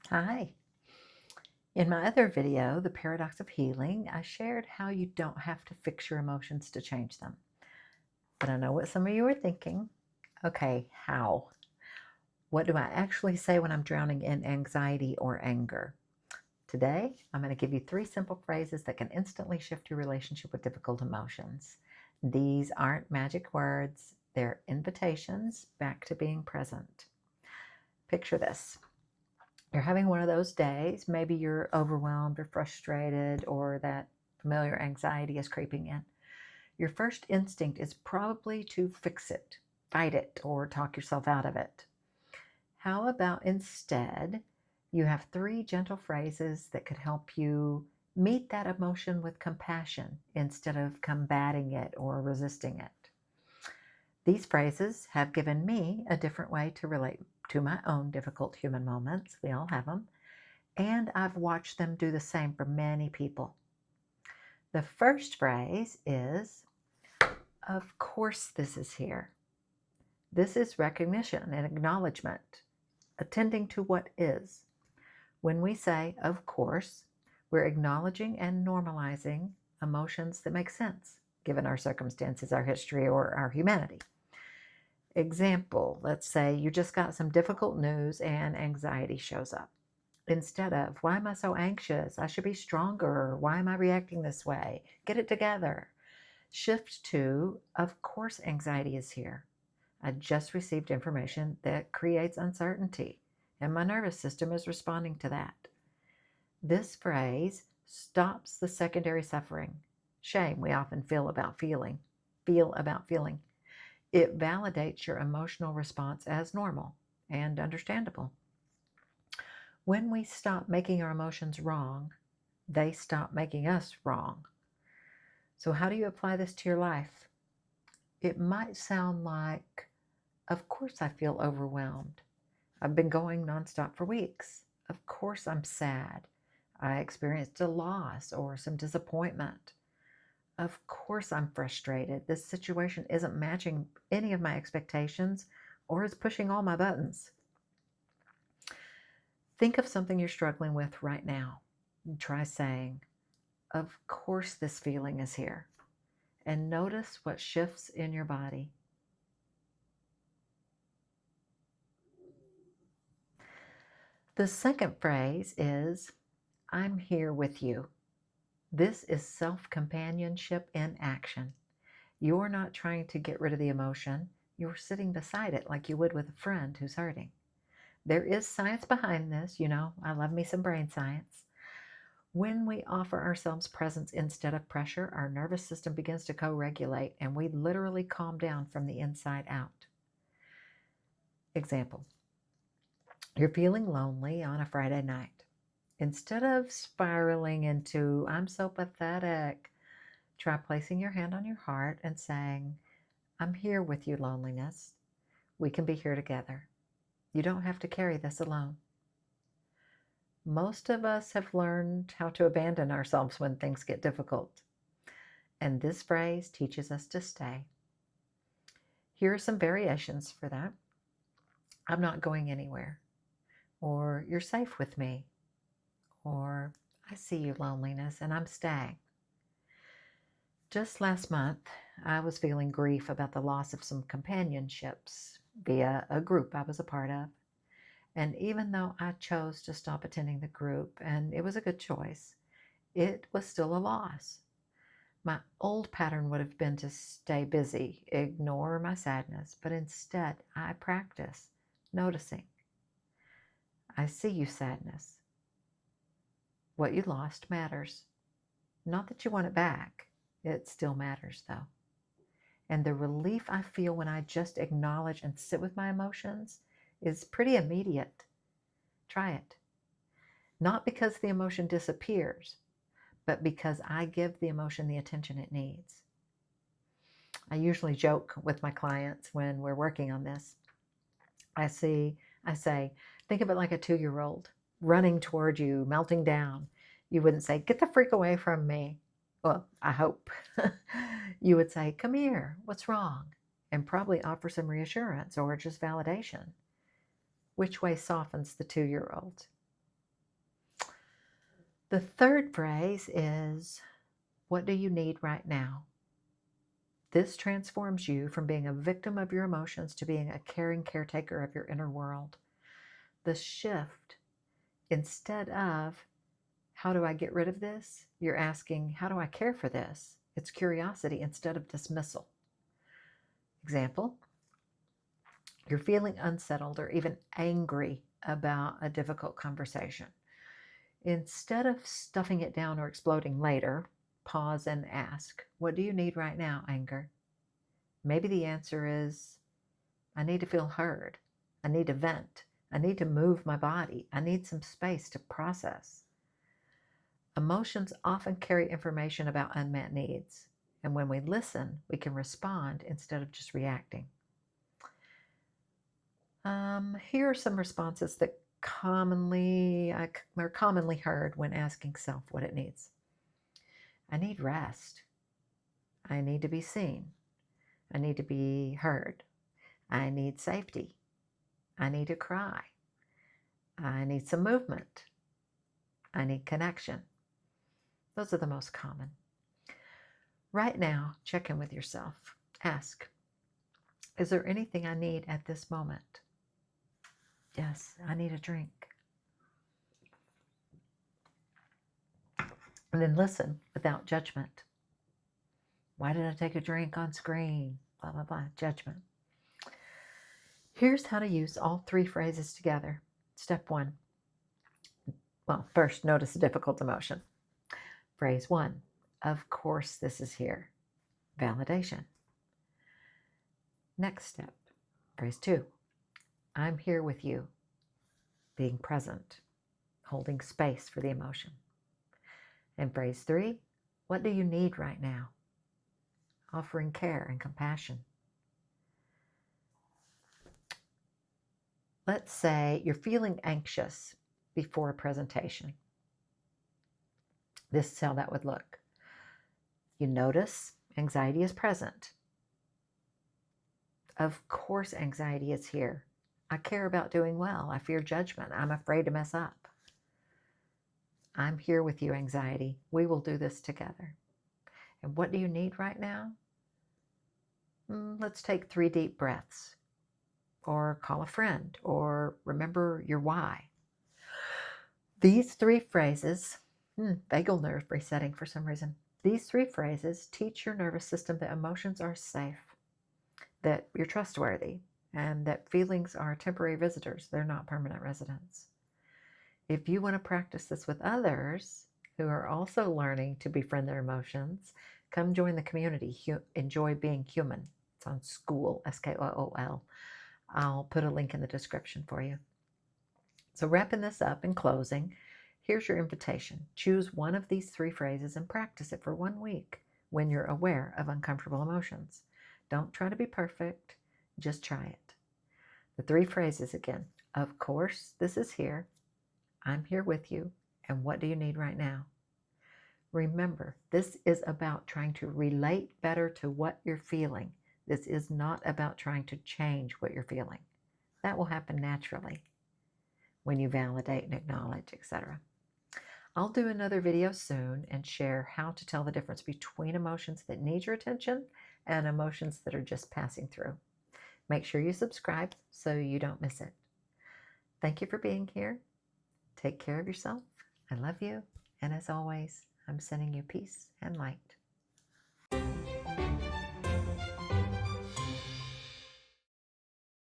Hi. In my other video, The Paradox of Healing, I shared how you don't have to fix your emotions to change them. But I know what some of you are thinking. Okay, how? What do I actually say when I'm drowning in anxiety or anger? Today, I'm going to give you 3 simple phrases that can instantly shift your relationship with difficult emotions. These aren't magic words, they're invitations back to being present. Picture this. You're having one of those days. Maybe you're overwhelmed or frustrated, or that familiar anxiety is creeping in. Your first instinct is probably to fix it, fight it, or talk yourself out of it. How about instead, you have 3 gentle phrases that could help you meet that emotion with compassion instead of combating it or resisting it? These phrases have given me a different way to relate to my own difficult human moments. We all have them. And I've watched them do the same for many people. The first phrase is, of course this is here. This is recognition and acknowledgement, attending to what is. When we say, of course, we're acknowledging and normalizing emotions that make sense, given our circumstances, our history, or our humanity. Example, let's say you just got some difficult news and anxiety shows up. Instead of, why am I so anxious? I should be stronger. Why am I reacting this way? Get it together. Shift to, of course, anxiety is here. I just received information that creates uncertainty, and my nervous system is responding to that. This phrase stops the secondary suffering, shame we often feel about feeling. It validates your emotional response as normal and understandable. When we stop making our emotions wrong, they stop making us wrong. So, how do you apply this to your life? It might sound like, of course, I feel overwhelmed. I've been going nonstop for weeks. Of course, I'm sad. I experienced a loss or some disappointment. Of course, I'm frustrated. This situation isn't matching any of my expectations or is pushing all my buttons. Think of something you're struggling with right now. And try saying, of course, this feeling is here. And notice what shifts in your body. The second phrase is, I'm here with you. This is self-companionship in action. You're not trying to get rid of the emotion. You're sitting beside it like you would with a friend who's hurting. There is science behind this. I love me some brain science. When we offer ourselves presence instead of pressure, our nervous system begins to co-regulate and we literally calm down from the inside out. Example, you're feeling lonely on a Friday night. Instead of spiraling into, I'm so pathetic, try placing your hand on your heart and saying, I'm here with you, loneliness. We can be here together. You don't have to carry this alone. Most of us have learned how to abandon ourselves when things get difficult. And this phrase teaches us to stay. Here are some variations for that. I'm not going anywhere. Or you're safe with me. Or I see you, loneliness, and I'm staying. Just last month, I was feeling grief about the loss of some companionships via a group I was a part of. And even though I chose to stop attending the group, and it was a good choice, it was still a loss. My old pattern would have been to stay busy, ignore my sadness, but instead I practice noticing. I see you, sadness. What you lost matters. Not that you want it back. It still matters, though. And the relief I feel when I just acknowledge and sit with my emotions is pretty immediate. Try it. Not because the emotion disappears, but because I give the emotion the attention it needs. I usually joke with my clients when we're working on this. I say, think of it like a 2-year-old running toward you, melting down. You wouldn't say, get the freak away from me. Well, I hope. You would say, come here, what's wrong? And probably offer some reassurance or just validation. Which way softens the 2-year-old? The third phrase is, what do you need right now? This transforms you from being a victim of your emotions to being a caring caretaker of your inner world. The shift, instead of, how do I get rid of this? You're asking, how do I care for this? It's curiosity instead of dismissal. Example, you're feeling unsettled or even angry about a difficult conversation. Instead of stuffing it down or exploding later, pause and ask, what do you need right now, anger? Maybe the answer is, I need to feel heard. I need to vent. I need to move my body. I need some space to process. Emotions often carry information about unmet needs. And when we listen, we can respond instead of just reacting. Here are some responses that are commonly heard when asking self what it needs. I need rest. I need to be seen. I need to be heard. I need safety. I need to cry. I need some movement. I need connection. Those are the most common. Right now, check in with yourself. Ask, is there anything I need at this moment? Yes, I need a drink. And then listen without judgment. Why did I take a drink on screen? Blah, blah, blah. Judgment. Here's how to use all three phrases together. Step 1. Well, first, notice a difficult emotion. Phrase 1. Of course, this is here. Validation. Next step. Phrase 2. I'm here with you. Being present. Holding space for the emotion. And phrase 3. What do you need right now? Offering care and compassion. Let's say you're feeling anxious before a presentation. This is how that would look. You notice anxiety is present. Of course, anxiety is here. I care about doing well. I fear judgment. I'm afraid to mess up. I'm here with you, anxiety. We will do this together. And what do you need right now? Let's take 3 deep breaths. Or call a friend. Or remember your why. These 3 phrases, vagal nerve resetting for some reason. These 3 phrases teach your nervous system that emotions are safe, that you're trustworthy, and that feelings are temporary visitors. They're not permanent residents. If you want to practice this with others who are also learning to befriend their emotions, come join the community. Enjoy being human. It's on Skool, Skool. I'll put a link in the description for you. So wrapping this up and closing, here's your invitation. Choose one of these 3 phrases and practice it for 1 week when you're aware of uncomfortable emotions. Don't try to be perfect, just try it. The 3 phrases again. Of course, this is here. I'm here with you. And what do you need right now? Remember, this is about trying to relate better to what you're feeling. This is not about trying to change what you're feeling. That will happen naturally when you validate and acknowledge, etc. I'll do another video soon and share how to tell the difference between emotions that need your attention and emotions that are just passing through. Make sure you subscribe so you don't miss it. Thank you for being here. Take care of yourself. I love you. And as always, I'm sending you peace and light.